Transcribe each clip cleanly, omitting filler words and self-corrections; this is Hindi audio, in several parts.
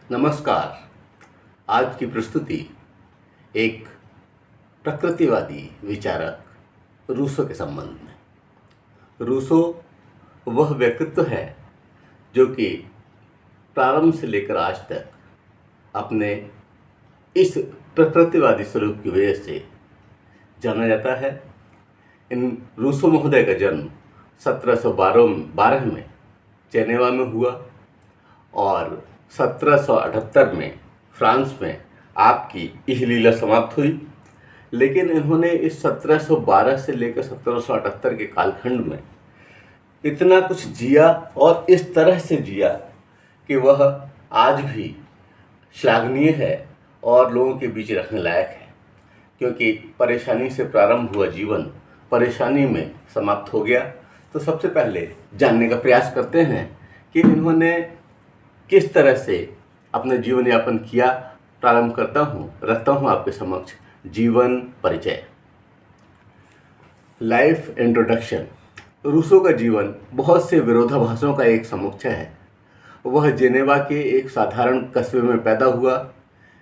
नमस्कार। आज की प्रस्तुति एक प्रकृतिवादी विचारक रूसो के संबंध में। रूसो वह व्यक्तित्व है जो कि प्रारंभ से लेकर आज तक अपने इस प्रकृतिवादी स्वरूप की वजह से जाना जाता है। इन रूसो महोदय का जन्म 1712 में जेनेवा में हुआ और 1778 में फ्रांस में आपकी यह लीला समाप्त हुई। लेकिन इन्होंने इस 1712 से लेकर 1778 के कालखंड में इतना कुछ जिया और इस तरह से जिया कि वह आज भी श्लाघनीय है और लोगों के बीच रखने लायक है, क्योंकि परेशानी से प्रारंभ हुआ जीवन परेशानी में समाप्त हो गया। तो सबसे पहले जानने का प्रयास करते हैं कि इन्होंने किस तरह से अपना जीवन यापन किया। प्रारंभ रखता हूँ आपके समक्ष जीवन परिचय। Life introduction. रूसो का जीवन बहुत से विरोधाभासों का एक समुच्चय है। वह जेनेवा के एक साधारण कस्बे में पैदा हुआ,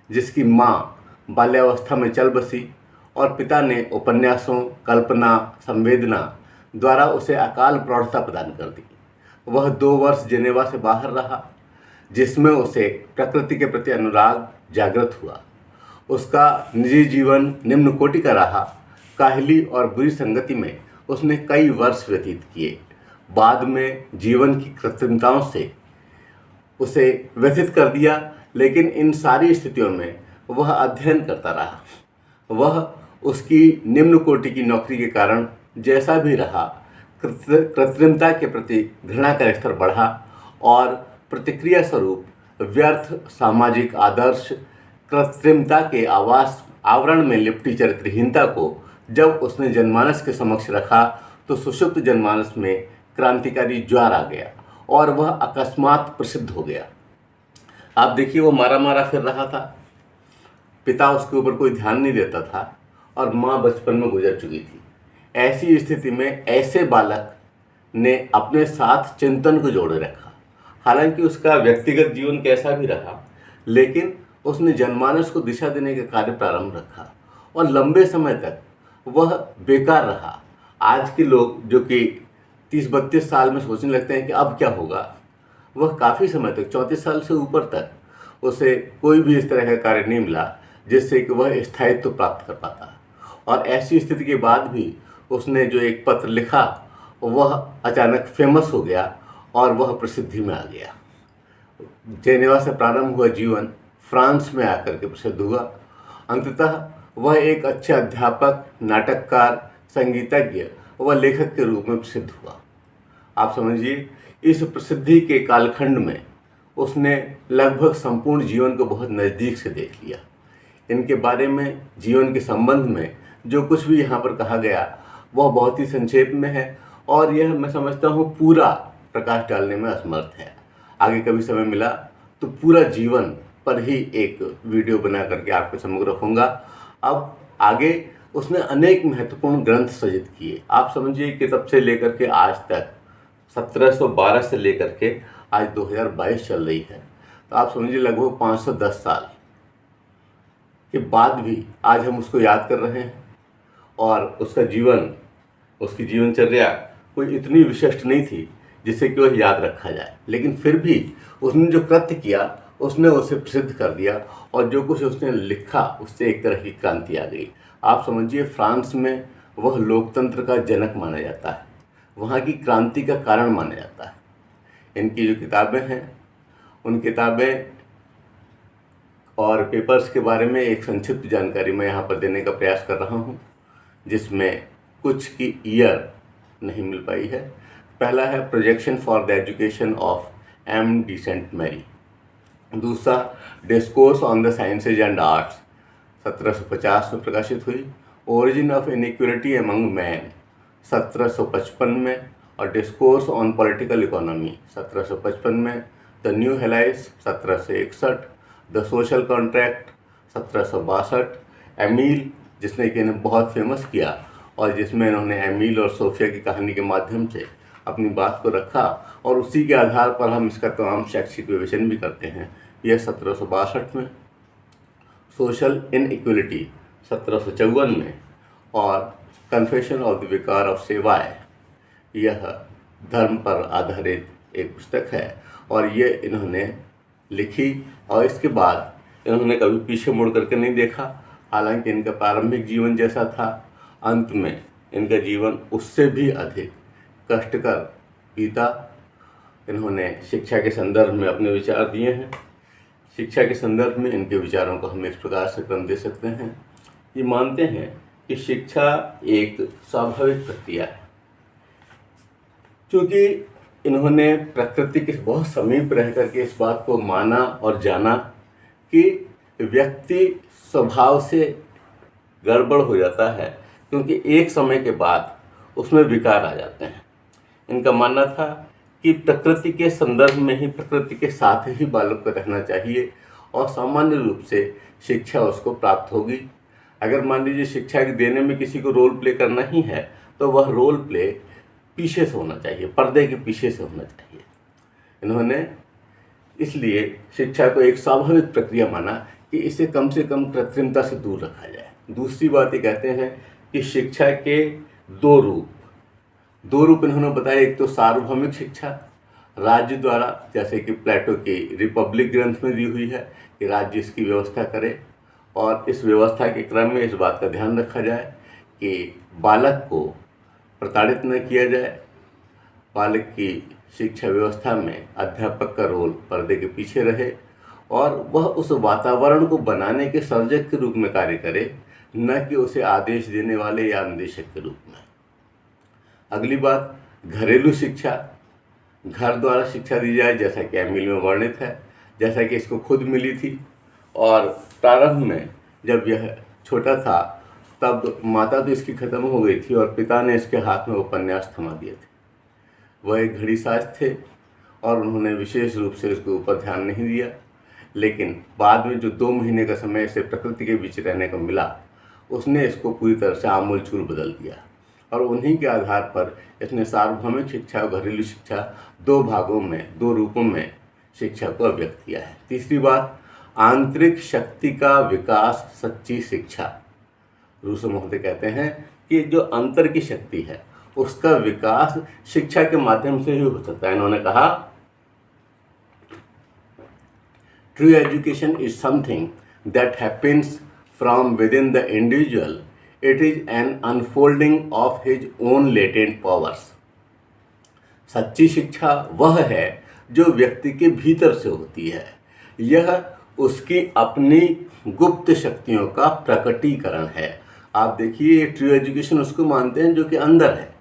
जिसकी माँ बाल्यावस्था में चल बसी और पिता ने उपन्यासों, कल्पना, संवेदना द्वारा उसे अकाल प्रौढ़ता प्रदान कर दी। वह 2 वर्ष जेनेवा से बाहर रहा, जिसमें उसे प्रकृति के प्रति अनुराग जागृत हुआ। उसका निजी जीवन निम्न कोटि का रहा। काहली और बुरी संगति में उसने कई वर्ष व्यतीत किए। बाद में जीवन की कृत्रिमताओं से उसे व्यथित कर दिया, लेकिन इन सारी स्थितियों में वह अध्ययन करता रहा। वह उसकी निम्न कोटि की नौकरी के कारण जैसा भी रहा, कृत्रिमता के प्रति घृणा का स्तर बढ़ा और प्रतिक्रिया स्वरूप व्यर्थ सामाजिक आदर्श कृत्रिमता के आवरण में लिपटी चरित्रहीनता को जब उसने जनमानस के समक्ष रखा तो सुषुप्त जनमानस में क्रांतिकारी ज्वार आ गया और वह अकस्मात प्रसिद्ध हो गया। आप देखिए, वो मारा मारा फिर रहा था। पिता उसके ऊपर कोई ध्यान नहीं देता था और माँ बचपन में गुजर चुकी थी। ऐसी स्थिति में ऐसे बालक ने अपने साथ चिंतन को जोड़े रखा। हालांकि उसका व्यक्तिगत जीवन कैसा भी रहा, लेकिन उसने जनमानस को दिशा देने का कार्य प्रारंभ रखा और लंबे समय तक वह बेकार रहा। आज के लोग जो कि 30-32 साल में सोचने लगते हैं कि अब क्या होगा, वह काफ़ी समय तक 34 साल से ऊपर तक उसे कोई भी इस तरह का कार्य नहीं मिला जिससे कि वह स्थायित्व प्राप्त कर पाता। और ऐसी स्थिति के बाद भी उसने जो एक पत्र लिखा वह अचानक फेमस हो गया और वह प्रसिद्धि में आ गया। जेनेवा से प्रारंभ हुआ जीवन फ्रांस में आकर के प्रसिद्ध हुआ। अंततः वह एक अच्छे अध्यापक, नाटककार, संगीतज्ञ व लेखक के रूप में प्रसिद्ध हुआ। आप समझिए, इस प्रसिद्धि के कालखंड में उसने लगभग संपूर्ण जीवन को बहुत नज़दीक से देख लिया। इनके बारे में, जीवन के संबंध में जो कुछ भी यहाँ पर कहा गया वह बहुत ही संक्षेप में है और यह मैं समझता हूँ पूरा प्रकाश डालने में असमर्थ है। आगे कभी समय मिला तो पूरा जीवन पर ही एक वीडियो बना करके आपके समक्ष रखूँगा। अब आगे उसने अनेक महत्वपूर्ण ग्रंथ सृजित किए। आप समझिए कि तब से लेकर के आज तक 1712 से लेकर के आज 2022 चल रही है, तो आप समझिए लगभग 510 साल के बाद भी आज हम उसको याद कर रहे हैं। और उसका जीवन, उसकी जीवनचर्या कोई इतनी विशिष्ट नहीं थी जिससे कि वह याद रखा जाए, लेकिन फिर भी उसने जो कृत्य किया उसने उसे प्रसिद्ध कर दिया और जो कुछ उसने लिखा उससे एक तरह की क्रांति आ गई। आप समझिए, फ्रांस में वह लोकतंत्र का जनक माना जाता है, वहाँ की क्रांति का कारण माना जाता है। इनकी जो किताबें हैं उन किताबें और पेपर्स के बारे में एक संक्षिप्त जानकारी मैं यहाँ पर देने का प्रयास कर रहा हूँ, जिसमें कुछ की ईयर नहीं मिल पाई है। पहला है projection for the education of M D Saint Marie. दूसरा discourse on the sciences and arts 1750 में प्रकाशित हुई। Origin of inequality among man 1755 में और डिस्कोर्स ऑन पॉलिटिकल इकोनॉमी 1755 में। The new Heloise 1761, the social contract 1762, Emile जिसने कि इन्हें बहुत फेमस किया और जिसमें इन्होंने एमील और सोफिया की कहानी के माध्यम से अपनी बात को रखा और उसी के आधार पर हम इसका तमाम शैक्षिक विवेचन भी करते हैं यह 1762 में, सोशल इनइक्वलिटी 1754 में, और कन्फेशन ऑफ द विकार ऑफ सेवाएं, यह धर्म पर आधारित एक पुस्तक है और ये इन्होंने लिखी और इसके बाद इन्होंने कभी पीछे मुड़ करके नहीं देखा। हालांकि इनका प्रारंभिक जीवन जैसा था, अंत में इनका जीवन उससे भी अधिक कष्टकर बीता। इन्होंने शिक्षा के संदर्भ में अपने विचार दिए हैं। शिक्षा के संदर्भ में इनके विचारों को हम इस प्रकार से क्रम दे सकते हैं। ये मानते हैं कि शिक्षा एक स्वाभाविक प्रक्रिया है, क्योंकि इन्होंने प्रकृति के बहुत समीप रह करके इस बात को माना और जाना कि व्यक्ति स्वभाव से गड़बड़ हो जाता है, क्योंकि एक समय के बाद उसमें विकार आ जाते हैं। इनका मानना था कि प्रकृति के संदर्भ में ही, प्रकृति के साथ ही बालक को रहना चाहिए और सामान्य रूप से शिक्षा उसको प्राप्त होगी। अगर मान लीजिए शिक्षा के देने में किसी को रोल प्ले करना ही है तो वह रोल प्ले पीछे से होना चाहिए, पर्दे के पीछे से होना चाहिए। इन्होंने इसलिए शिक्षा को एक स्वाभाविक प्रक्रिया माना कि इसे कम से कम कृत्रिमता से दूर रखा जाए। दूसरी बात ये कहते हैं कि शिक्षा के दो रूप इन्होंने बताया। एक तो सार्वभौमिक शिक्षा, राज्य द्वारा, जैसे कि प्लेटो की रिपब्लिक ग्रंथ में दी हुई है कि राज्य इसकी व्यवस्था करे, और इस व्यवस्था के क्रम में इस बात का ध्यान रखा जाए कि बालक को प्रताड़ित न किया जाए। बालक की शिक्षा व्यवस्था में अध्यापक का रोल पर्दे के पीछे रहे और वह उस वातावरण को बनाने के सर्जक के रूप में कार्य करे, न कि उसे आदेश देने वाले या अनुदेशक के रूप में। अगली बात, घरेलू शिक्षा, घर द्वारा शिक्षा दी जाए, जैसा कि एमिल में वर्णित है, जैसा कि इसको खुद मिली थी। और प्रारंभ में जब यह छोटा था तब माता तो इसकी खत्म हो गई थी और पिता ने इसके हाथ में उपन्यास थमा दिए थे। वह एक घड़ीसाज थे और उन्होंने विशेष रूप से इसके ऊपर ध्यान नहीं दिया। लेकिन बाद में जो 2 महीने का समय इसे प्रकृति के बीच रहने को मिला, उसने इसको पूरी तरह से आमूलचूल बदल दिया और उन्हीं के आधार पर इसने सार्वभौमिक शिक्षा और घरेलू शिक्षा 2 भागों में, 2 रूपों में शिक्षा को अभिव्यक्त किया है। तीसरी बात, आंतरिक शक्ति का विकास सच्ची शिक्षा। रूसो महोदय कहते हैं कि जो अंतर की शक्ति है उसका विकास शिक्षा के माध्यम से ही हो सकता है। इन्होंने कहा, true education is something that happens from with in the individual, it is an unfolding of his own latent powers. सच्ची शिक्षा वह है जो व्यक्ति के भीतर से होती है, यह उसकी अपनी गुप्त शक्तियों का प्रकटीकरण है। आप देखिए, ट्रू एजुकेशन उसको मानते हैं जो कि अंदर है,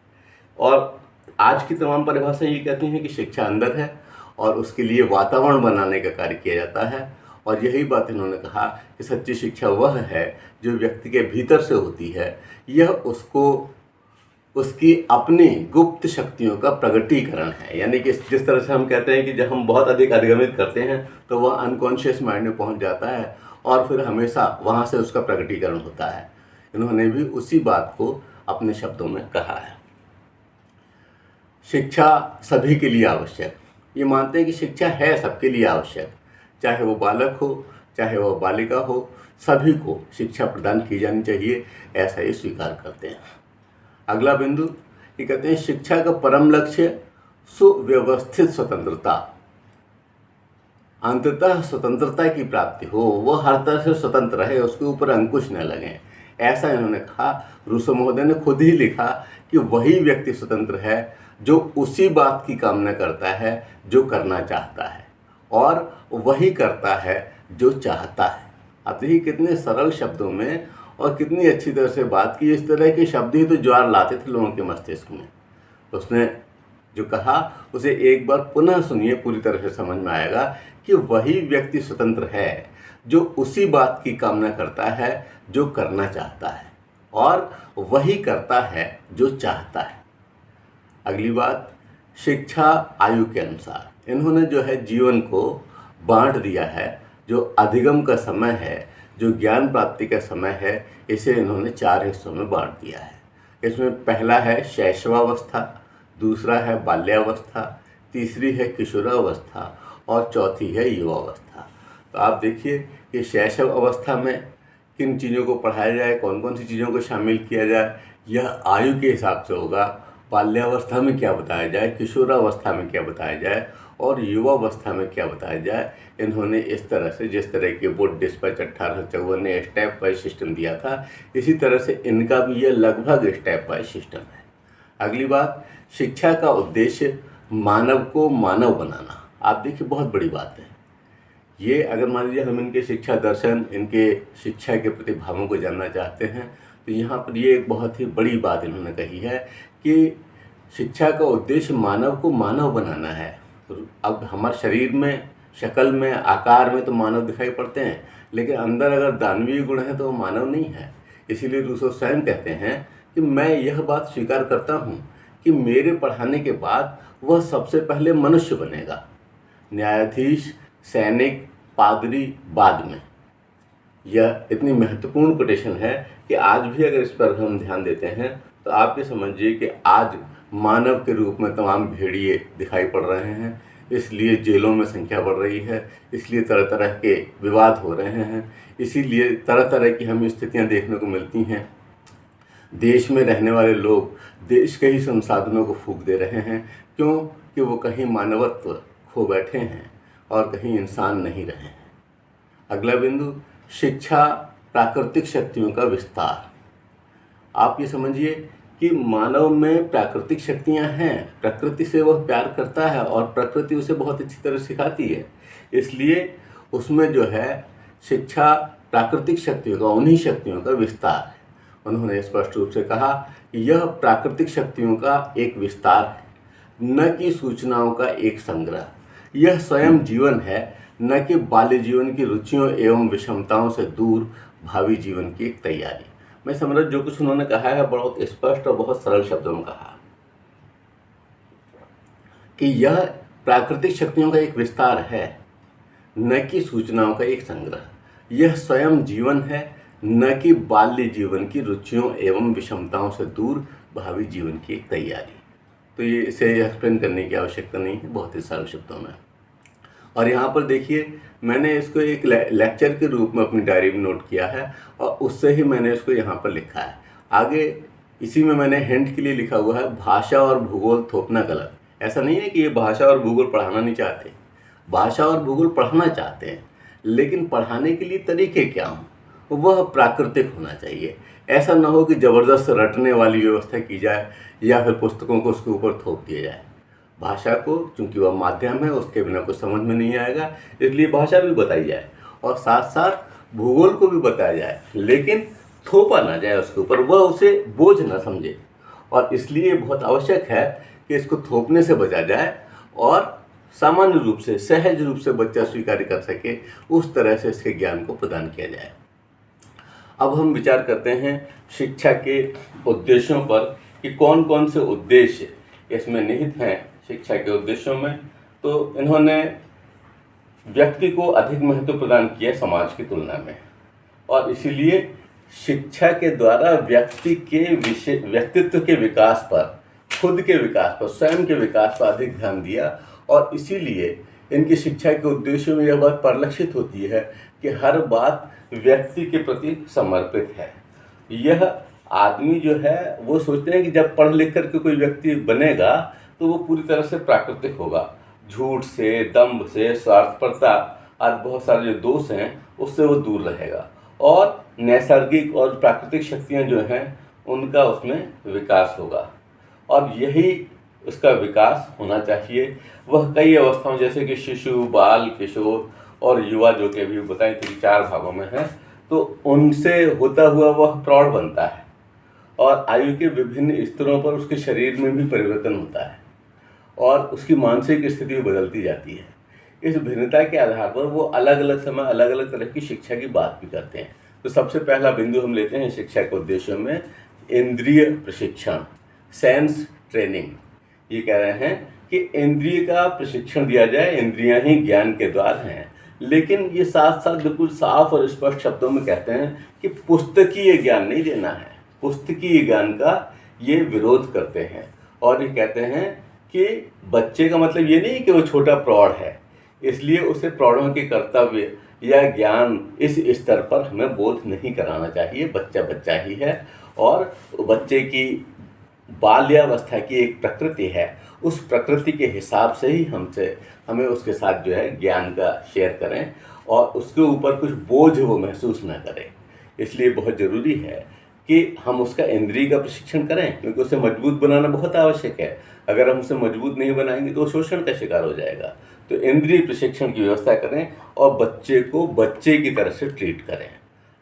और आज की तमाम परिभाषा ये कहती हैं कि शिक्षा अंदर है और उसके लिए वातावरण बनाने का कार्य किया जाता है। और यही बात इन्होंने कहा कि सच्ची शिक्षा वह है जो व्यक्ति के भीतर से होती है, यह उसको उसकी अपनी गुप्त शक्तियों का प्रगटीकरण है। यानी कि जिस तरह से हम कहते हैं कि जब हम बहुत अधिक अधिगमित करते हैं तो वह अनकॉन्शियस माइंड में पहुंच जाता है और फिर हमेशा वहां से उसका प्रगटीकरण होता है। इन्होंने भी उसी बात को अपने शब्दों में कहा है। शिक्षा सभी के लिए आवश्यक। ये मानते हैं कि शिक्षा है सबके लिए आवश्यक, चाहे वो बालक हो चाहे वो बालिका हो, सभी को शिक्षा प्रदान की जानी चाहिए, ऐसा ही स्वीकार करते हैं। अगला बिंदु, ये कहते हैं शिक्षा का परम लक्ष्य सुव्यवस्थित स्वतंत्रता। अंततः स्वतंत्रता की प्राप्ति हो, वो हर तरह से स्वतंत्र रहे, उसके ऊपर अंकुश न लगे, ऐसा इन्होंने कहा। रूसो महोदय ने खुद ही लिखा कि वही व्यक्ति स्वतंत्र है जो उसी बात की कामना करता है जो करना चाहता है, और वही करता है जो चाहता है। अब देखिए कितने सरल शब्दों में और कितनी अच्छी तरह से बात की। इस तरह के शब्द ही तो ज्वार लाते थे लोगों के मस्तिष्क में। उसने जो कहा उसे एक बार पुनः सुनिए, पूरी तरह से समझ में आएगा कि वही व्यक्ति स्वतंत्र है जो उसी बात की कामना करता है जो करना चाहता है, और वही करता है जो चाहता है। अगली बात, शिक्षा आयु के अनुसार। इन्होंने जो है जीवन को बांट दिया है। जो अधिगम का समय है, जो ज्ञान प्राप्ति का समय है, इसे इन्होंने 4 हिस्सों में बांट दिया है। इसमें पहला है शैशवावस्था, दूसरा है बाल्यावस्था, तीसरी है किशोरावस्था और चौथी है युवावस्था। तो आप देखिए कि शैशव अवस्था में किन चीज़ों को पढ़ाया जाए, कौन कौन सी चीज़ों को शामिल किया जाए, यह आयु के हिसाब से होगा। बाल्यावस्था में क्या बताया जाए, किशोरावस्था में क्या बताया जाए और युवावस्था में क्या बताया जाए, इन्होंने इस तरह से, जिस तरह के बोर्ड डिस्पैच 1854 ने स्टेप वाइज सिस्टम दिया था, इसी तरह से इनका भी ये लगभग स्टेप वाइज सिस्टम है। अगली बात, शिक्षा का उद्देश्य मानव को मानव बनाना। आप देखिए बहुत बड़ी बात है ये। अगर मान लीजिए हम इनके शिक्षा दर्शन, इनके शिक्षा के प्रति भावों को जानना चाहते हैं तो यहाँ पर ये एक बहुत ही बड़ी बात इन्होंने कही है कि शिक्षा का उद्देश्य मानव को मानव बनाना है। अब हमारे शरीर में, शक्ल में, आकार में तो मानव दिखाई पड़ते हैं, लेकिन अंदर अगर दानवीय गुण है तो वो मानव नहीं है। इसीलिए रूसो स्वयं कहते हैं कि मैं यह बात स्वीकार करता हूँ कि मेरे पढ़ाने के बाद वह सबसे पहले मनुष्य बनेगा, न्यायाधीश, सैनिक, पादरी बाद में। यह इतनी महत्वपूर्ण कोटेशन है कि आज भी अगर इस पर हम ध्यान देते हैं तो आप ये समझिए कि आज मानव के रूप में तमाम भेड़िए दिखाई पड़ रहे हैं, इसलिए जेलों में संख्या बढ़ रही है, इसलिए तरह तरह के विवाद हो रहे हैं, इसीलिए तरह तरह की हमें स्थितियां देखने को मिलती हैं। देश में रहने वाले लोग देश के ही संसाधनों को फूंक दे रहे हैं, क्यों कि वो कहीं मानवत्व खो बैठे हैं और कहीं इंसान नहीं रहे हैं। अगला बिंदु, शिक्षा प्राकृतिक शक्तियों का विस्तार। आप ये समझिए कि मानव में प्राकृतिक शक्तियां हैं, प्रकृति से वह प्यार करता है और प्रकृति उसे बहुत अच्छी तरह सिखाती है, इसलिए उसमें जो है शिक्षा प्राकृतिक शक्तियों का, उन्हीं शक्तियों का विस्तार है। उन्होंने स्पष्ट रूप से कहा कि यह प्राकृतिक शक्तियों का एक विस्तार है, न कि सूचनाओं का एक संग्रह। यह स्वयं जीवन है, न कि बाल्य जीवन की रुचियों एवं विषमताओं से दूर भावी जीवन की एक तैयारी। मैं समझ, जो कुछ उन्होंने कहा है बहुत स्पष्ट और बहुत सरल शब्दों में कहा कि यह प्राकृतिक शक्तियों का एक विस्तार है, न कि सूचनाओं का एक संग्रह। यह स्वयं जीवन है, न कि बाल्य जीवन की रुचियों एवं विषमताओं से दूर भावी जीवन की एक तैयारी। तो ये इसे एक्सप्लेन करने की आवश्यकता नहीं है, बहुत ही सरल शब्दों में। और यहाँ पर देखिए मैंने इसको एक लेक्चर के रूप में अपनी डायरी में नोट किया है और उससे ही मैंने इसको यहाँ पर लिखा है। आगे इसी में मैंने हिंट के लिए लिखा हुआ है, भाषा और भूगोल थोपना गलत। ऐसा नहीं है कि ये भाषा और भूगोल पढ़ाना नहीं चाहते, भाषा और भूगोल पढ़ाना चाहते हैं, लेकिन पढ़ाने के लिए तरीके क्या हों, वह प्राकृतिक होना चाहिए। ऐसा ना हो कि ज़बरदस्त रटने वाली व्यवस्था की जाए या फिर पुस्तकों को उसके ऊपर थोप दिया जाए। भाषा को, चूंकि वह माध्यम है, उसके बिना कुछ समझ में नहीं आएगा, इसलिए भाषा भी बताई जाए और साथ साथ भूगोल को भी बताया जाए, लेकिन थोपा ना जाए उसके ऊपर, वह उसे बोझ ना समझे। और इसलिए बहुत आवश्यक है कि इसको थोपने से बचा जाए और सामान्य रूप से, सहज रूप से बच्चा स्वीकार कर सके, उस तरह से इसके ज्ञान को प्रदान किया जाए। अब हम विचार करते हैं शिक्षा के उद्देश्यों पर कि कौन कौन से उद्देश्य इसमें निहित हैं शिक्षा के उद्देश्यों में। तो इन्होंने व्यक्ति को अधिक महत्व प्रदान किया समाज की तुलना में, और इसीलिए शिक्षा के द्वारा व्यक्ति के व्यक्तित्व के विकास पर, खुद के विकास पर, स्वयं के विकास पर अधिक ध्यान दिया। और इसीलिए इनकी शिक्षा के उद्देश्यों में यह बात परिलक्षित होती है कि हर बात व्यक्ति के प्रति समर्पित है। यह आदमी जो है वो सोचते हैं कि जब पढ़ लिख कर के कोई व्यक्ति बनेगा तो वो पूरी तरह से प्राकृतिक होगा, झूठ से, दंभ से, स्वार्थपरता आदि बहुत सारे जो दोष हैं उससे वो दूर रहेगा, और नैसर्गिक और प्राकृतिक शक्तियाँ जो हैं उनका उसमें विकास होगा। और यही उसका विकास होना चाहिए। वह कई अवस्थाओं जैसे कि शिशु, बाल, किशोर और युवा, जो कि अभी बताएं कि 4 भागों में है, तो उनसे होता हुआ वह प्रौढ़ बनता है और आयु के विभिन्न स्तरों पर उसके शरीर में भी परिवर्तन होता है और उसकी मानसिक स्थिति भी बदलती जाती है। इस भिन्नता के आधार पर वो अलग अलग समय अलग अलग तरह की शिक्षा की बात भी करते हैं। तो सबसे पहला बिंदु हम लेते हैं शिक्षा के उद्देश्यों में, इंद्रिय प्रशिक्षण, सेंस ट्रेनिंग। ये कह रहे हैं कि इंद्रिय का प्रशिक्षण दिया जाए, इंद्रियां ही ज्ञान के द्वार हैं। लेकिन ये साथ साथ बिल्कुल साफ और स्पष्ट शब्दों में कहते हैं कि पुस्तकीय ज्ञान नहीं देना है, पुस्तकीय ज्ञान का ये विरोध करते हैं। और ये कहते हैं कि बच्चे का मतलब ये नहीं कि वो छोटा प्रौढ़ है, इसलिए उसे प्रौढ़ों के कर्तव्य या ज्ञान इस स्तर पर हमें बोध नहीं कराना चाहिए। बच्चा बच्चा ही है और बच्चे की बाल्यावस्था की एक प्रकृति है, उस प्रकृति के हिसाब से ही हमें उसके साथ जो है ज्ञान का शेयर करें और उसके ऊपर कुछ बोझ वो महसूस ना करें। इसलिए बहुत ज़रूरी है कि हम उसका इंद्रिय का प्रशिक्षण करें, क्योंकि उसे मजबूत बनाना बहुत आवश्यक है। अगर हम उसे मजबूत नहीं बनाएंगे तो वो शोषण का शिकार हो जाएगा। तो इंद्रिय प्रशिक्षण की व्यवस्था करें और बच्चे को बच्चे की तरह से ट्रीट करें।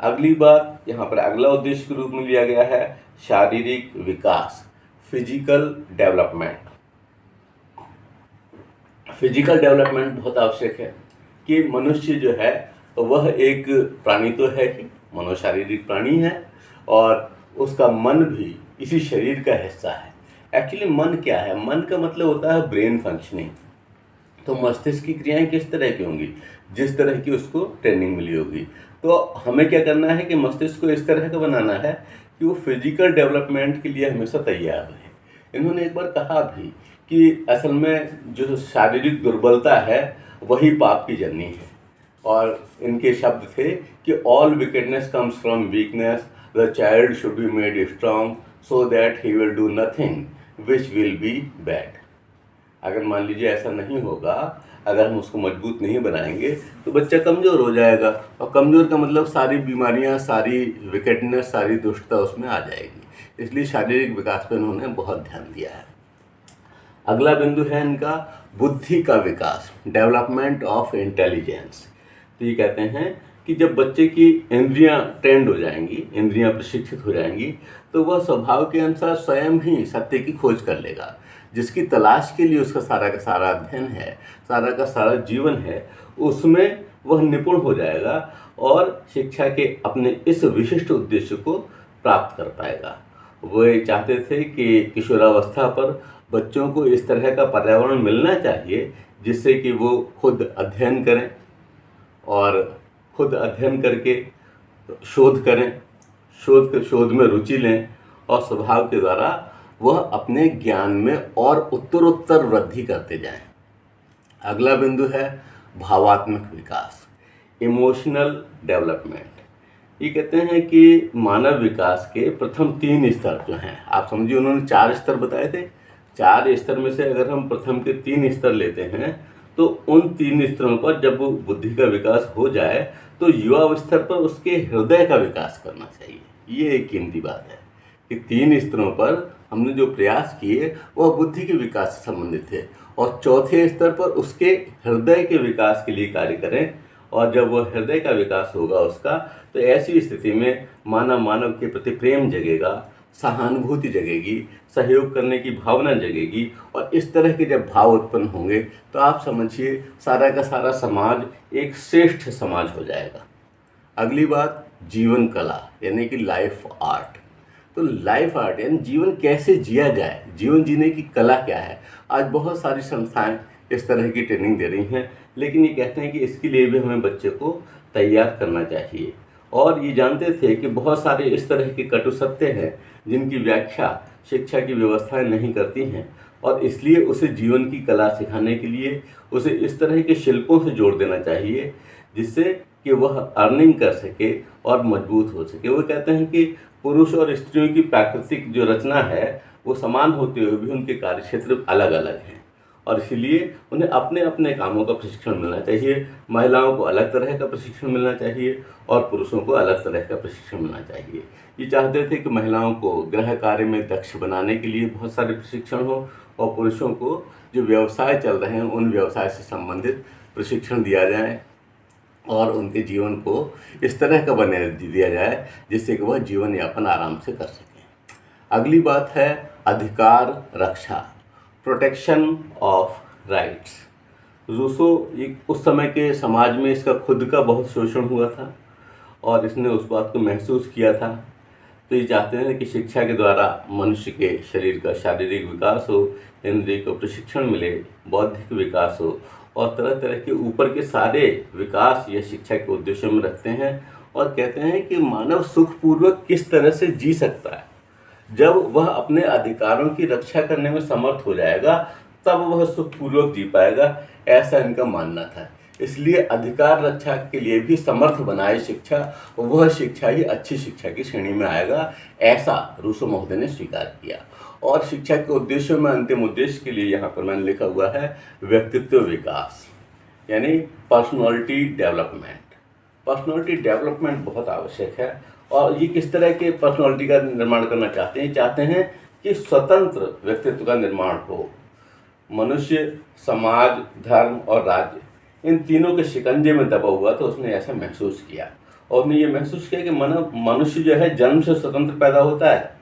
अगली बात यहाँ पर अगला उद्देश्य के रूप में लिया गया है शारीरिक विकास, फिजिकल डेवलपमेंट। फिजिकल डेवलपमेंट बहुत आवश्यक है कि मनुष्य जो है वह एक प्राणी तो है ही, मनोशारीरिक प्राणी है और उसका मन भी इसी शरीर का हिस्सा है। एक्चुअली मन क्या है? मन का मतलब होता है ब्रेन फंक्शनिंग। तो मस्तिष्क की क्रियाएं किस तरह की होंगी? जिस तरह की उसको ट्रेनिंग मिली होगी। तो हमें क्या करना है कि मस्तिष्क को इस तरह का बनाना है कि वो फिजिकल डेवलपमेंट के लिए हमेशा तैयार रहे। इन्होंने एक बार कहा भी कि असल में जो शारीरिक दुर्बलता है वही पाप की जननी है, और इनके शब्द थे कि all wickedness comes from weakness, the child should be made strong so that he will do nothing which will be bad. अगर मान लीजिए ऐसा नहीं होगा, अगर हम उसको मजबूत नहीं बनाएंगे तो बच्चा कमज़ोर हो जाएगा, और कमज़ोर का मतलब सारी बीमारियां, सारी विकेटनेस, सारी दुष्टता उसमें आ जाएगी। इसलिए शारीरिक विकास पर इन्होंने बहुत ध्यान दिया है। अगला बिंदु है इनका बुद्धि का विकास, डेवलपमेंट ऑफ इंटेलिजेंस। तो ये कहते हैं कि जब बच्चे की इंद्रियां ट्रेंड हो जाएंगी, इंद्रियां प्रशिक्षित हो जाएंगी, तो वह स्वभाव के अनुसार स्वयं ही सत्य की खोज कर लेगा। जिसकी तलाश के लिए उसका सारा का सारा अध्ययन है, सारा का सारा जीवन है, उसमें वह निपुण हो जाएगा और शिक्षा के अपने इस विशिष्ट उद्देश्य को प्राप्त कर पाएगा। वे चाहते थे कि किशोरावस्था पर बच्चों को इस तरह का पर्यावरण मिलना चाहिए जिससे कि वो खुद अध्ययन करें और खुद अध्ययन करके शोध करें, शोध में रुचि लें और स्वभाव के द्वारा वह अपने ज्ञान में और उत्तरोत्तर वृद्धि करते जाएं। अगला बिंदु है भावात्मक विकास, इमोशनल डेवलपमेंट। ये कहते हैं कि मानव विकास के प्रथम 3 स्तर जो हैं, आप समझिए उन्होंने 4 स्तर बताए थे, 4 स्तर में से अगर हम प्रथम के 3 स्तर लेते हैं तो उन 3 स्तरों पर जब वो बुद्धि का विकास हो जाए तो युवा स्तर पर उसके हृदय का विकास करना चाहिए। ये एक कीमती बात है कि 3 स्तरों पर हमने जो प्रयास किए वह बुद्धि के विकास से संबंधित थे, और चौथे स्तर पर उसके हृदय के विकास के लिए कार्य करें। और जब वह हृदय का विकास होगा उसका, तो ऐसी स्थिति में मानव के प्रति प्रेम जगेगा, सहानुभूति जगेगी, सहयोग करने की भावना जगेगी, और इस तरह के जब भाव उत्पन्न होंगे तो आप समझिए सारा का सारा समाज एक श्रेष्ठ समाज हो जाएगा। अगली बात जीवन कला यानी कि लाइफ आर्ट। तो लाइफ आर्ट यानी जीवन कैसे जिया जाए, जीवन जीने की कला क्या है। आज बहुत सारी संस्थाएं इस तरह की ट्रेनिंग दे रही हैं, लेकिन ये कहते हैं कि इसके लिए भी हमें बच्चे को तैयार करना चाहिए। और ये जानते थे कि बहुत सारे इस तरह के कटु सत्य हैं जिनकी व्याख्या शिक्षा की व्यवस्थाएं नहीं करती हैं, और इसलिए उसे जीवन की कला सिखाने के लिए उसे इस तरह के शिल्पों से जोड़ देना चाहिए जिससे कि वह अर्निंग कर सके और मजबूत हो सके। वो कहते हैं कि पुरुष और स्त्रियों की प्राकृतिक जो रचना है वो समान होते हुए भी उनके कार्यक्षेत्र अलग अलग हैं, और इसीलिए उन्हें अपने अपने कामों का प्रशिक्षण मिलना चाहिए। महिलाओं को अलग तरह का प्रशिक्षण मिलना चाहिए और पुरुषों को अलग तरह का प्रशिक्षण मिलना चाहिए। ये चाहते थे कि महिलाओं को गृह कार्य में दक्ष बनाने के लिए बहुत सारे प्रशिक्षण हो, और पुरुषों को जो व्यवसाय चल रहे हैं उन व्यवसाय से संबंधित प्रशिक्षण दिया जाए और उनके जीवन को इस तरह का बने दिया जाए जिससे कि वह जीवन यापन आराम से कर सकें। अगली बात है अधिकार रक्षा, प्रोटेक्शन ऑफ राइट्स। रूसो उस समय के समाज में इसका खुद का बहुत शोषण हुआ था और इसने उस बात को महसूस किया था। तो ये चाहते हैं कि शिक्षा के द्वारा मनुष्य के शरीर का शारीरिक विकास हो, इंद्रिय को प्रशिक्षण मिले, बौद्धिक विकास हो, और तरह तरह के ऊपर के सारे विकास यह शिक्षा के उद्देश्यों में रखते हैं। और कहते हैं कि मानव सुखपूर्वक किस तरह से जी सकता है, जब वह अपने अधिकारों की रक्षा करने में समर्थ हो जाएगा तब वह सुखपूर्वक जी पाएगा, ऐसा इनका मानना था। इसलिए अधिकार रक्षा के लिए भी समर्थ बनाए शिक्षा, वह शिक्षा ही अच्छी शिक्षा की श्रेणी में आएगा, ऐसा रूसो महोदय ने स्वीकार किया। और शिक्षा के उद्देश्यों में अंतिम उद्देश्य के लिए यहाँ पर मैंने लिखा हुआ है व्यक्तित्व विकास, यानी पर्सनालिटी डेवलपमेंट। पर्सनालिटी डेवलपमेंट बहुत आवश्यक है। और ये किस तरह के पर्सनालिटी का निर्माण करना चाहते हैं? चाहते हैं कि स्वतंत्र व्यक्तित्व का निर्माण हो। मनुष्य समाज, धर्म और राज्य, इन तीनों के शिकंजे में दबा हुआ, तो उसने ऐसा महसूस किया। और उसने ये महसूस किया कि मनुष्य जो है जन्म से स्वतंत्र पैदा होता है,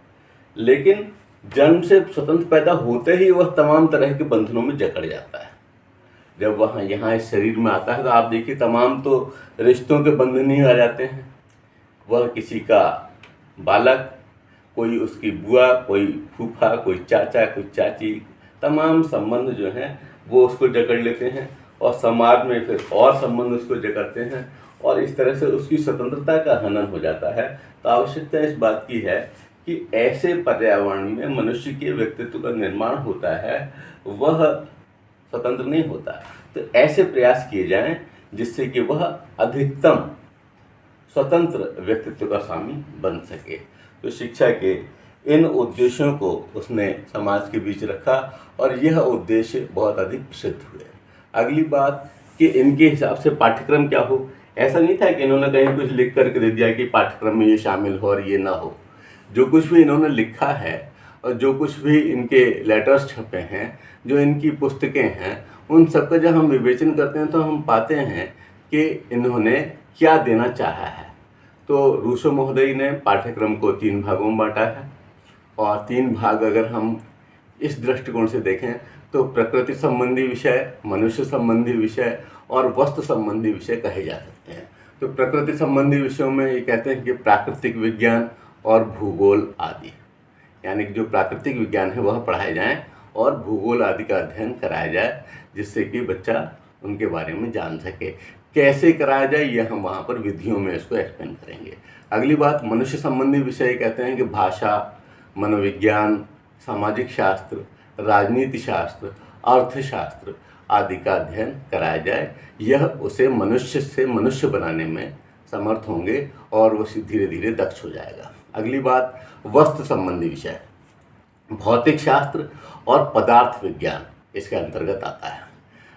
लेकिन जन्म से स्वतंत्र पैदा होते ही वह तमाम तरह के बंधनों में जकड़ जाता है। जब वह यहाँ इस शरीर में आता है तो आप देखिए तमाम तो रिश्तों के बंधन ही आ जाते हैं। वह किसी का बालक, कोई उसकी बुआ, कोई फूफा, कोई चाचा, कोई चाची, तमाम संबंध जो हैं वो उसको जकड़ लेते हैं, और समाज में फिर और संबंध उसको जकड़ते हैं, और इस तरह से उसकी स्वतंत्रता का हनन हो जाता है। तो आवश्यकता इस बात की है कि ऐसे पर्यावरण में मनुष्य के व्यक्तित्व का निर्माण होता है, वह स्वतंत्र नहीं होता। तो ऐसे प्रयास किए जाएं जिससे कि वह अधिकतम स्वतंत्र व्यक्तित्व का स्वामी बन सके। तो शिक्षा के इन उद्देश्यों को उसने समाज के बीच रखा, और यह उद्देश्य बहुत अधिक प्रसिद्ध हुए। अगली बात कि इनके हिसाब से पाठ्यक्रम क्या हो। ऐसा नहीं था कि इन्होंने कहीं कुछ लिख करके दे दिया कि पाठ्यक्रम में ये शामिल हो और ये ना हो। जो कुछ भी इन्होंने लिखा है और जो कुछ भी इनके लेटर्स छपे हैं, जो इनकी पुस्तकें हैं, उन सब का जब हम विवेचन करते हैं तो हम पाते हैं कि इन्होंने क्या देना चाहा है। तो रूसो महोदय ने पाठ्यक्रम को 3 भागों में बांटा है, और 3 भाग अगर हम इस दृष्टिकोण से देखें तो प्रकृति संबंधी विषय, मनुष्य संबंधी विषय और वस्तु संबंधी विषय कहे जा सकते हैं। तो प्रकृति संबंधी विषयों में ये कहते हैं कि प्राकृतिक विज्ञान और भूगोल आदि, यानी कि जो प्राकृतिक विज्ञान है वह पढ़ाए जाएं और भूगोल आदि का अध्ययन कराया जाए, जिससे कि बच्चा उनके बारे में जान सके। कैसे कराया जाए यह हम वहाँ पर विधियों में इसको एक्सप्लेन करेंगे। अगली बात, मनुष्य संबंधी विषय कहते हैं कि भाषा, मनोविज्ञान, सामाजिक शास्त्र, राजनीति शास्त्र, अर्थशास्त्र आदि का अध्ययन कराया जाए। यह उसे मनुष्य से मनुष्य बनाने में समर्थ होंगे और वह धीरे धीरे दक्ष हो जाएगा। अगली बात, वस्तु संबंधी विषय, भौतिक शास्त्र और पदार्थ विज्ञान इसके अंतर्गत आता है।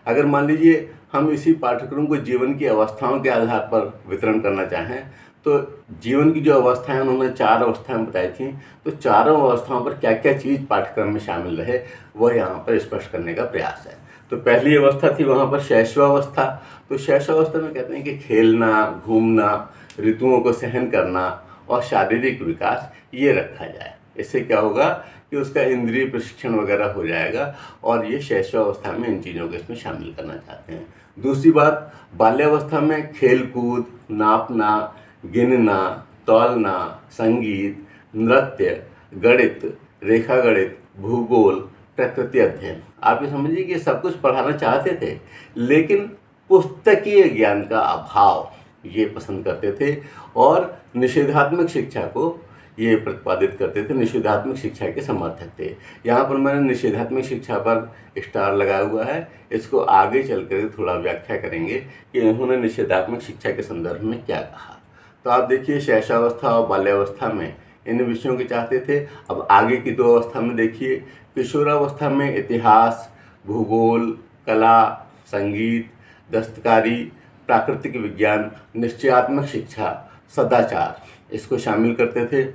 अगर मान लीजिए हम इसी पाठ्यक्रम को जीवन की अवस्थाओं के आधार पर वितरण करना चाहें, तो जीवन की जो अवस्थाएं उन्होंने 4 अवस्थाएं बताई थी, तो चारों अवस्थाओं पर क्या क्या चीज़ पाठ्यक्रम में शामिल रहे वह यहाँ पर स्पष्ट करने का प्रयास है। तो पहली अवस्था थी वहाँ पर शैशवावस्था। तो शैशवावस्था में कहते हैं कि खेलना, घूमना, ऋतुओं को सहन करना और शारीरिक विकास ये रखा जाए। इससे क्या होगा कि उसका इंद्रिय प्रशिक्षण वगैरह हो जाएगा, और ये शैशवावस्था में इन चीज़ों को इसमें शामिल करना चाहते हैं। दूसरी बात, बाल्यावस्था में खेल कूद, नापना, गिनना, तौलना, संगीत, नृत्य, गणित, रेखा गणित, भूगोल, प्रकृति अध्ययन। आप ये समझिए कि सब कुछ पढ़ाना चाहते थे, लेकिन पुस्तकीय ज्ञान का अभाव ये पसंद करते थे, और निषेधात्मक शिक्षा को ये प्रतिपादित करते थे, निषेधात्मक शिक्षा के समर्थक थे। यहाँ पर मैंने निषेधात्मक शिक्षा पर स्टार लगाया हुआ है, इसको आगे चल कर थोड़ा व्याख्या करेंगे कि इन्होंने निषेधात्मक शिक्षा के संदर्भ में क्या कहा। तो आप देखिए, शैशवावस्था और बाल्यावस्था में इन विषयों के चाहते थे। अब आगे की 2 अवस्था में देखिए, किशोरावस्था में इतिहास, भूगोल, कला, संगीत, दस्तकारी, प्राकृतिक विज्ञान, निश्चयात्मक शिक्षा, सदाचार इसको शामिल करते थे।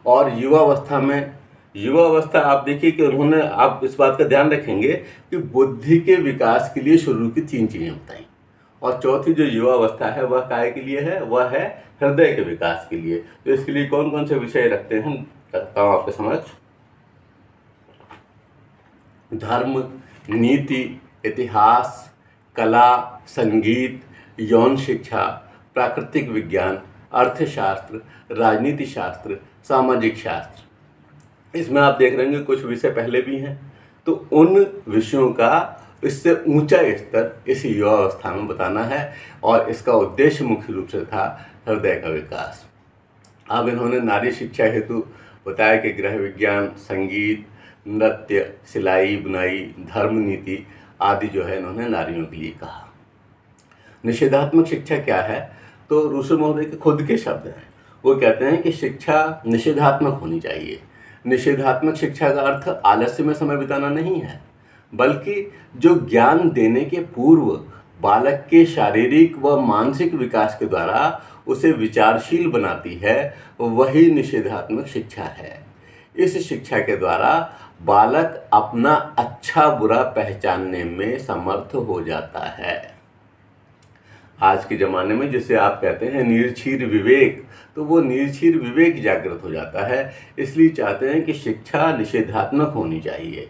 और युवावस्था में, युवावस्था आप देखिए कि उन्होंने, आप इस बात का ध्यान रखेंगे कि बुद्धि के विकास के लिए शुरू की 3 चीज़ें बताई, और चौथी जो युवावस्था है वह काय के लिए है, वह है हृदय के विकास के लिए। तो इसके लिए कौन कौन से विषय रखते हैं रखता हूँ आपके समक्ष। धर्म, नीति, इतिहास, कला, संगीत, यौन शिक्षा, प्राकृतिक विज्ञान, अर्थशास्त्र, राजनीति शास्त्र, सामाजिक शास्त्र। इसमें आप देख रहे होंगे कुछ विषय पहले भी हैं। तो उन विषयों का इससे ऊंचा स्तर इस युवावस्था में बताना है, और इसका उद्देश्य मुख्य रूप से था हृदय का विकास। अब इन्होंने नारी शिक्षा हेतु बताया कि गृह विज्ञान, संगीत, नृत्य, सिलाई बुनाई, धर्म नीति आदि जो है इन्होंने नारियों के लिए कहा। निषेधात्मक शिक्षा क्या है? तो रूसो महोदय के खुद के शब्द हैं। वो कहते हैं कि शिक्षा निषेधात्मक होनी चाहिए। निषेधात्मक शिक्षा का अर्थ आलस्य में समय बिताना नहीं है, बल्कि जो ज्ञान देने के पूर्व बालक के शारीरिक व मानसिक विकास के द्वारा उसे विचारशील बनाती है, वही निषेधात्मक शिक्षा है। इस शिक्षा के द्वारा बालक अपना अच्छा बुरा पहचानने में समर्थ हो जाता है। आज के ज़माने में जिसे आप कहते हैं निर्छीर विवेक, तो वो निर्छीर विवेक जागृत हो जाता है। इसलिए चाहते हैं कि शिक्षा निषेधात्मक होनी चाहिए।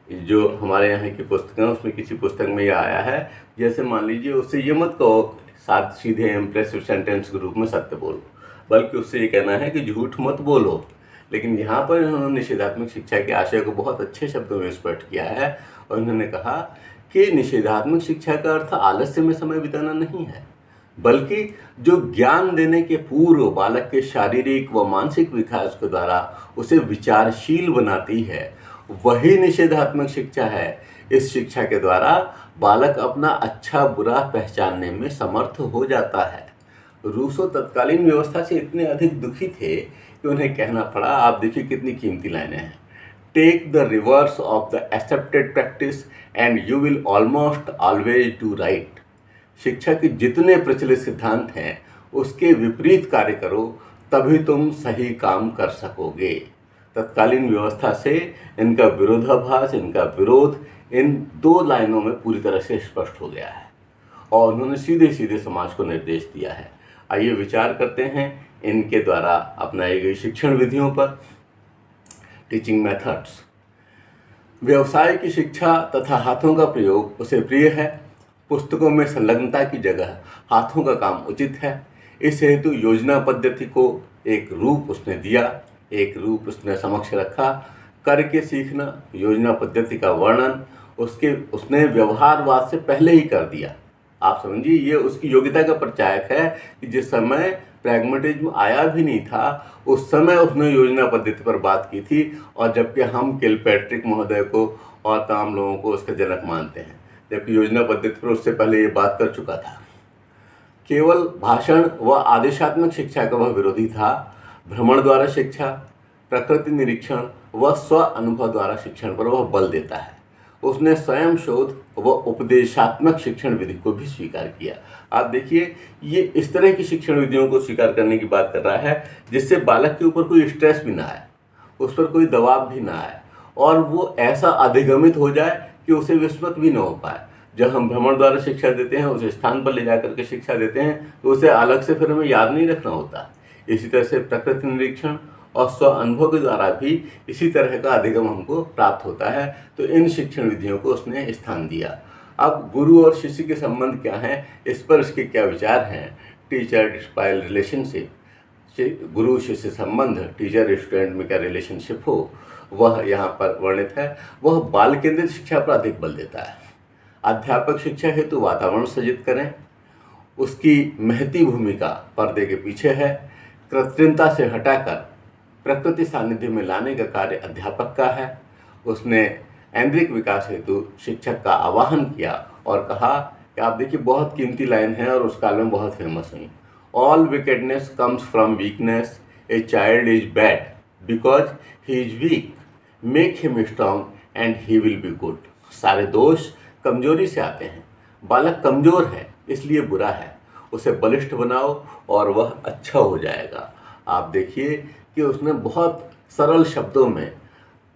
जो हमारे यहाँ की पुस्तकें, उसमें किसी पुस्तक में यह आया है, जैसे मान लीजिए उससे ये मत कहो साथ सीधे इम्प्रेसिव सेंटेंस के रूप में सत्य बोलो, बल्कि उससे ये कहना है कि झूठ मत बोलो। लेकिन यहाँ पर इन्होंने निषेधात्मक शिक्षा के आशय को बहुत अच्छे शब्दों में स्पष्ट किया है और इन्होंने कहा कि निषेधात्मक शिक्षा का अर्थ आलस्य में समय बिताना नहीं है, बल्कि जो ज्ञान देने के पूर्व बालक के शारीरिक व मानसिक विकास के द्वारा उसे विचारशील बनाती है, वही निषेधात्मक शिक्षा है। इस शिक्षा के द्वारा बालक अपना अच्छा बुरा पहचानने में समर्थ हो जाता है। रूसो तत्कालीन व्यवस्था से इतने अधिक दुखी थे कि उन्हें कहना पड़ा, आप देखिए कितनी कीमती लाइनें हैं, take the reverse of the accepted practice and you will almost always do right. शिक्षा के जितने प्रचलित सिद्धांत हैं उसके विपरीत कार्य करो, तभी तुम सही काम कर सकोगे। तत्कालीन व्यवस्था से इनका विरोधाभास, इनका विरोध इन दो लाइनों में पूरी तरह से स्पष्ट हो गया है और उन्होंने सीधे सीधे समाज को निर्देश दिया है। आइए विचार करते हैं इनके द्वारा अपनाई गई शिक्षण विधियों पर। Teaching methods. व्यवसाय की शिक्षा तथा हाथों का प्रयोग उसे प्रिय है। पुस्तकों में संलग्नता की जगह हाथों का काम उचित है। इस हेतु योजना पद्धति को एक रूप उसने दिया, एक रूप उसने समक्ष रखा। करके सीखना, योजना पद्धति का वर्णन उसने व्यवहारवाद से पहले ही कर दिया। आप समझिए, ये उसकी योग्यता का परिचायक है कि जिस समय प्रैग्मेटिज्म आया भी नहीं था, उस समय उसने योजना पद्धति पर बात की थी, और जबकि हम किलपैट्रिक महोदय को और तमाम लोगों को उसका जनक मानते हैं, जबकि योजना पद्धति पर उससे पहले ये बात कर चुका था। केवल भाषण व आदेशात्मक शिक्षा का वह विरोधी था। भ्रमण द्वारा शिक्षा, प्रकृति निरीक्षण व स्व अनुभव द्वारा शिक्षण पर वह बल देता है। उसने स्वयं शोध व उपदेशात्मक शिक्षण विधि को भी स्वीकार किया। आप देखिए, ये इस तरह की शिक्षण विधियों को स्वीकार करने की बात कर रहा है जिससे बालक के ऊपर कोई स्ट्रेस भी ना आए, उस पर कोई दबाव भी ना आए, और वो ऐसा अधिगमित हो जाए कि उसे विस्मृत भी न हो पाए। जब हम भ्रमण द्वारा शिक्षा देते हैं, उसे स्थान पर ले जाकर के शिक्षा देते हैं, तो उसे अलग से फिर हमें याद नहीं रखना होता। इसी तरह से प्रकृति निरीक्षण और स्व अनुभव के द्वारा भी इसी तरह का अधिगम हमको प्राप्त होता है। तो इन शिक्षण विधियों को उसने स्थान दिया। अब गुरु और शिष्य के संबंध क्या हैं, इस पर इसके क्या विचार हैं। टीचर डिस्पाइल रिलेशनशिप, गुरु शिष्य संबंध, टीचर स्टूडेंट में क्या रिलेशनशिप हो, वह यहाँ पर वर्णित है। वह बाल केंद्रित शिक्षा पर अधिक बल देता है। अध्यापक शिक्षा हेतु वातावरण सृजित करें, उसकी महती भूमिका पर्दे के पीछे है। कृत्रिमता से हटाकर प्रकृति सानिध्य में लाने का कार्य अध्यापक का है। उसने ऐन्द्रिक विकास हेतु शिक्षक का आह्वान किया और कहा कि आप देखिए, बहुत कीमती लाइन है और उस काल में बहुत फेमस हुई। All wickedness comes from weakness, a child is bad because he is weak, make him strong and he will be good. सारे दोष कमजोरी से आते हैं। बालक कमजोर है इसलिए बुरा है, उसे बलिष्ठ बनाओ और वह अच्छा हो जाएगा। आप देखिए कि उसने बहुत सरल शब्दों में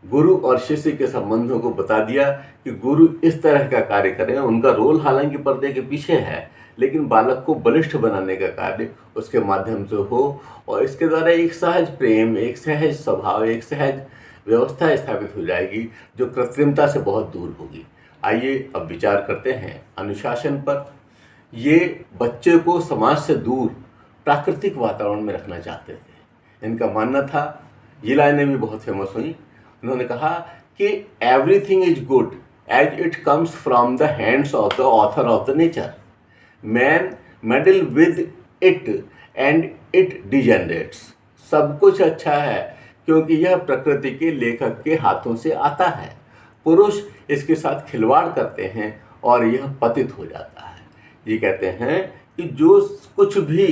गुरु और शिष्य के संबंधों को बता दिया कि गुरु इस तरह का कार्य करें। उनका रोल हालांकि पर्दे के पीछे है, लेकिन बालक को बलिष्ठ बनाने का कार्य उसके माध्यम से हो, और इसके द्वारा एक सहज प्रेम, एक सहज स्वभाव, एक सहज व्यवस्था स्थापित हो जाएगी जो कृत्रिमता से बहुत दूर होगी। आइए अब विचार करते हैं अनुशासन पर। ये बच्चे को समाज से दूर प्राकृतिक वातावरण में रखना चाहते थे। इनका मानना था, ये लाइनें भी बहुत फेमस हुई, उन्होंने कहा कि everything is good as it comes from the hands of the author of the nature. Man meddle with it and it degenerates. सब कुछ अच्छा है क्योंकि यह प्रकृति के लेखक के हाथों से आता है। पुरुष इसके साथ खिलवाड़ करते हैं और यह पतित हो जाता है। ये कहते हैं कि जो कुछ भी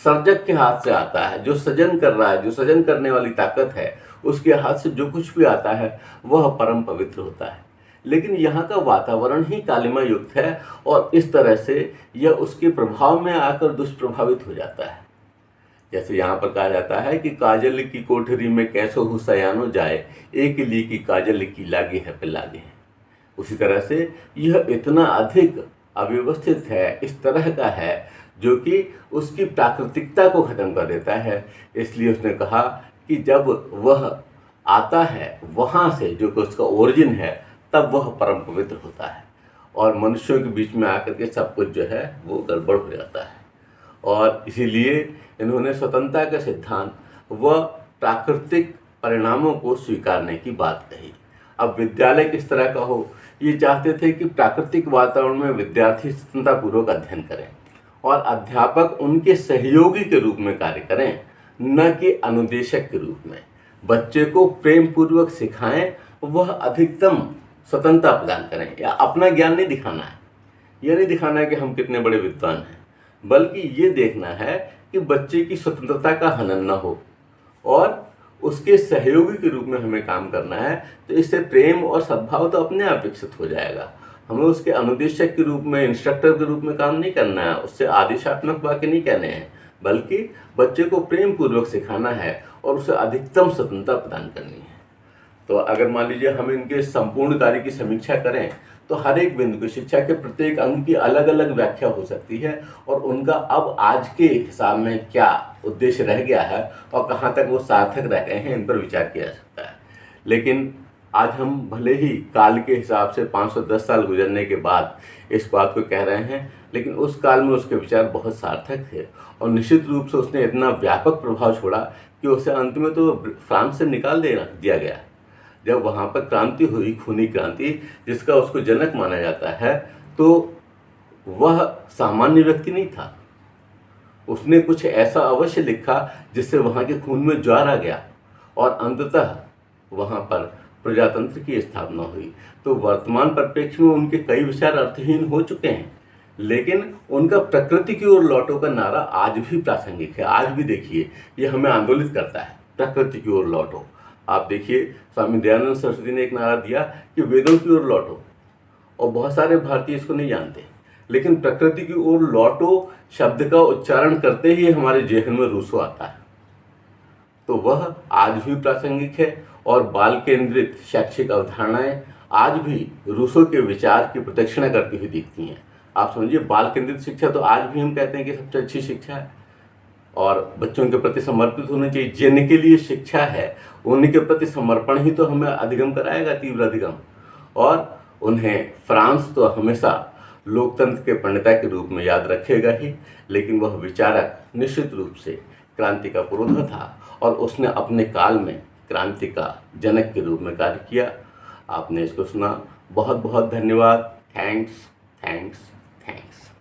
सर्जक के हाथ से आता है, जो सृजन कर रहा है, जो सृजन करने वाली ताकत है, उसके हाथ से जो कुछ भी आता है वह परम पवित्र होता है। लेकिन यहाँ का वातावरण ही कालिमा युक्त है और इस तरह से यह उसके प्रभाव में आकर दुष्प्रभावित हो जाता है। जैसे यहाँ पर कहा जाता है कि काजल की कोठरी में कैसो हो सयानो जाए, एक ली की काजल की लागे है पे लागे है। उसी तरह से यह इतना अधिक अव्यवस्थित है, इस तरह का है जो कि उसकी प्राकृतिकता को ख़त्म कर देता है। इसलिए उसने कहा कि जब वह आता है वहाँ से, जो कि उसका ओरिजिन है, तब वह परम पवित्र होता है और मनुष्यों के बीच में आकर के सब कुछ जो है वो गड़बड़ हो जाता है। और इसीलिए इन्होंने स्वतंत्रता का सिद्धांत व प्राकृतिक परिणामों को स्वीकारने की बात कही। अब विद्यालय किस तरह का हो, ये चाहते थे कि प्राकृतिक वातावरण में विद्यार्थी स्वतंत्रतापूर्वक अध्ययन करें और अध्यापक उनके सहयोगी के रूप में कार्य करें, न कि अनुदेशक के रूप में। बच्चे को प्रेम पूर्वक सिखाएं, वह अधिकतम स्वतंत्रता प्रदान करें। या अपना ज्ञान नहीं दिखाना है, यह नहीं दिखाना है कि हम कितने बड़े विद्वान हैं, बल्कि ये देखना है कि बच्चे की स्वतंत्रता का हनन न हो और उसके सहयोगी के रूप में हमें काम करना है। तो इससे प्रेम और सद्भाव तो अपने आप विकसित हो जाएगा। हमें उसके अनुदेशक के रूप में, इंस्ट्रक्टर के रूप में काम नहीं करना है, उससे आदेशात्मक वाक्य नहीं कहने हैं, बल्कि बच्चे को प्रेम पूर्वक सिखाना है और उसे अधिकतम स्वतंत्रता प्रदान करनी है। तो अगर मान लीजिए हम इनके संपूर्ण कार्य की समीक्षा करें तो हर एक बिंदु की, शिक्षा के प्रत्येक अंग की अलग अलग व्याख्या हो सकती है और उनका अब आज के हिसाब में क्या उद्देश्य रह गया है और कहाँ तक वो सार्थक रह गए हैं, इन पर विचार किया जा सकता है। लेकिन आज हम भले ही काल के हिसाब से 510 साल गुजरने के बाद इस बात को कह रहे हैं, लेकिन उस काल में उसके विचार बहुत सार्थक थे और निश्चित रूप से उसने इतना व्यापक प्रभाव छोड़ा कि उसे अंत में तो फ्रांस से निकाल दिया गया। जब वहाँ पर क्रांति हुई, खूनी क्रांति, जिसका उसको जनक माना जाता है, तो वह सामान्य व्यक्ति नहीं था। उसने कुछ ऐसा अवश्य लिखा जिससे वहाँ के खून में ज्वार आ गया और अंततः वहाँ पर प्रजातंत्र की स्थापना हुई। तो वर्तमान परिप्रेक्ष्य में उनके कई विचार अर्थहीन हो चुके हैं, लेकिन उनका प्रकृति की ओर लौटो का नारा आज भी प्रासंगिक है। आज भी देखिए, ये हमें आंदोलित करता है, प्रकृति की ओर लौटो। आप देखिए, स्वामी दयानंद सरस्वती ने एक नारा दिया कि वेदों की ओर लौटो, और बहुत सारे भारतीय इसको नहीं जानते, लेकिन प्रकृति की ओर लौटो शब्द का उच्चारण करते ही हमारे जेहन में रूसो आता है। तो वह आज भी प्रासंगिक है और बाल केंद्रित शैक्षिक अवधारणाएं आज भी रूसो के विचार की प्रदक्षिणा करती हुई दिखती हैं। आप समझिए, बाल केंद्रित शिक्षा तो आज भी हम कहते हैं कि सबसे अच्छी शिक्षा है और बच्चों के प्रति समर्पित होनी चाहिए। जिनके लिए शिक्षा है उनके प्रति समर्पण ही तो हमें अधिगम कराएगा, तीव्र अधिगम। और उन्हें फ्रांस तो हमेशा लोकतंत्र के प्रणेता के रूप में याद रखेगा ही, लेकिन वह विचारक निश्चित रूप से क्रांति का पुरोधा था और उसने अपने काल में क्रांति का जनक के रूप में कार्य किया। आपने इसको सुना, बहुत बहुत धन्यवाद। Thanks thanks thanks.